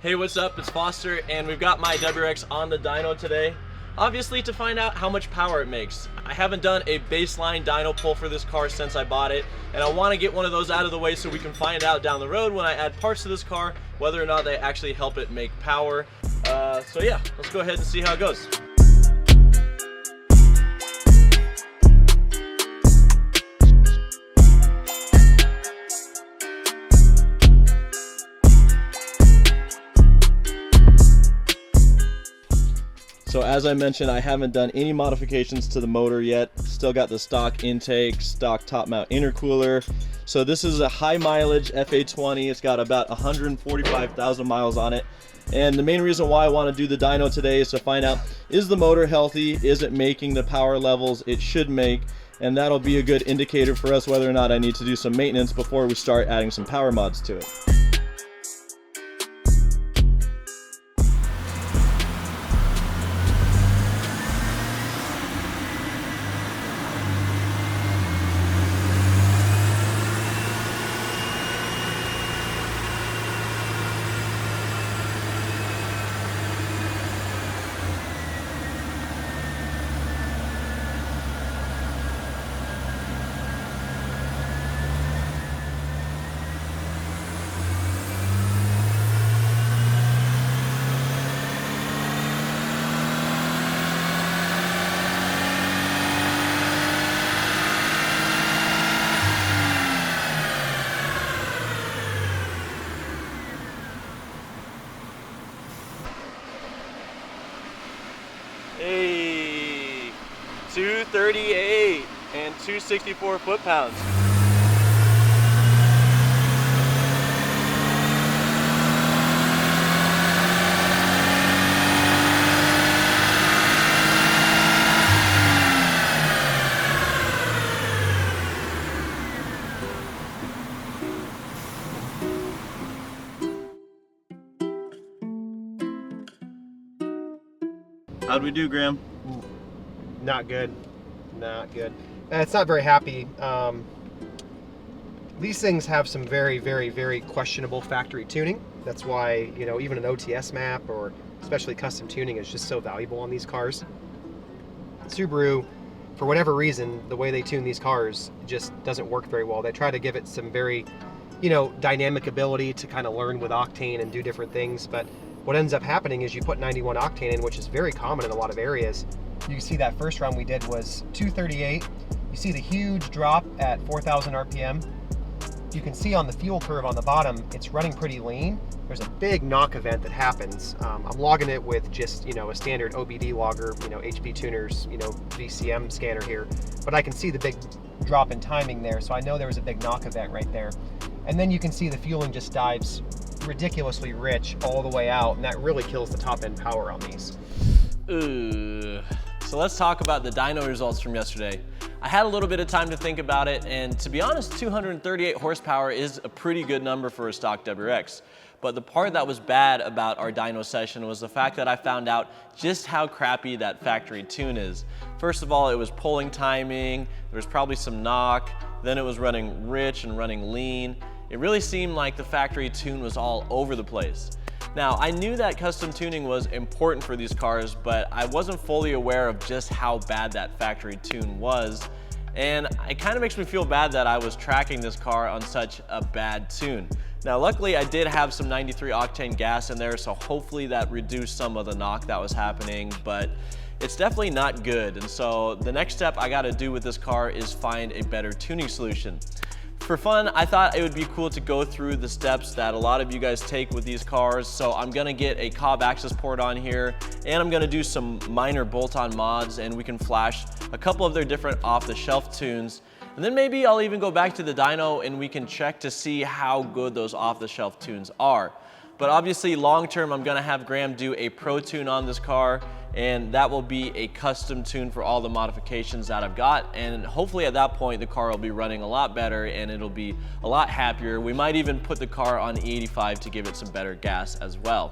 Hey, what's up? It's Foster, and we've got my WRX on the dyno today. Obviously to find out how much power it makes. I haven't done a baseline dyno pull for this car since I bought it, and I want to get one of those out of the way so we can find out down the road when I add parts to this car whether or not they actually help it make power. So yeah, let's go ahead and see how it goes. So as I mentioned, I haven't done any modifications to the motor yet. Still got the stock intake, stock top mount intercooler. So this is a high mileage FA20. It's got about 145,000 miles on it. And the main reason why I want to do the dyno today is to find out, is the motor healthy? Is it making the power levels it should make? And that'll be a good indicator for us whether or not I need to do some maintenance before we start adding some power mods to it. Hey, 238 and 264 foot-pounds. How'd we do, Graham? Not good. Not good. It's not very happy. These things have some very questionable factory tuning. That's why, you know, even an OTS map or especially custom tuning is just so valuable on these cars. Subaru, for whatever reason, the way they tune these cars just doesn't work very well. They try to give it some very, you know, dynamic ability to kind of learn with octane and do different things, but what ends up happening is you put 91 octane in, which is very common in a lot of areas. You can see that first run we did was 238. You see the huge drop at 4,000 RPM. You can see on the fuel curve on the bottom, it's running pretty lean. There's a big knock event that happens. I'm logging it with just, you know, a standard OBD logger, you know, HP Tuners, you know, VCM scanner here. But I can see the big drop in timing there, so I know there was a big knock event right there. And then you can see the fueling just dives ridiculously rich all the way out, and that really kills the top end power on these. So let's talk about the dyno results from yesterday. I had a little bit of time to think about it, and to be honest, 238 horsepower is a pretty good number for a stock WRX. But the part that was bad about our dyno session was the fact that I found out just how crappy that factory tune is. First of all, it was pulling timing, there was probably some knock, then it was running rich and running lean. It really seemed like the factory tune was all over the place. Now, I knew that custom tuning was important for these cars, but I wasn't fully aware of just how bad that factory tune was. And it kind of makes me feel bad that I was tracking this car on such a bad tune. Now, luckily I did have some 93 octane gas in there, so hopefully that reduced some of the knock that was happening, but it's definitely not good. And so the next step I gotta do with this car is find a better tuning solution. For fun, I thought it would be cool to go through the steps that a lot of you guys take with these cars. So I'm gonna get a Cobb access port on here, and I'm gonna do some minor bolt-on mods, and we can flash a couple of their different off-the-shelf tunes. And then maybe I'll even go back to the dyno and we can check to see how good those off-the-shelf tunes are. But obviously long-term, I'm gonna have Graham do a pro tune on this car, and that will be a custom tune for all the modifications that I've got. And hopefully at that point, the car will be running a lot better and it'll be a lot happier. We might even put the car on E85 to give it some better gas as well.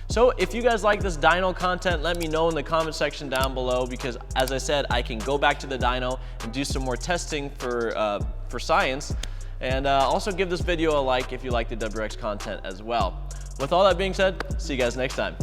So if you guys like this dyno content, let me know in the comment section down below, because as I said, I can go back to the dyno and do some more testing for science. And also give this video a like if you like the WRX content as well. With all that being said, see you guys next time.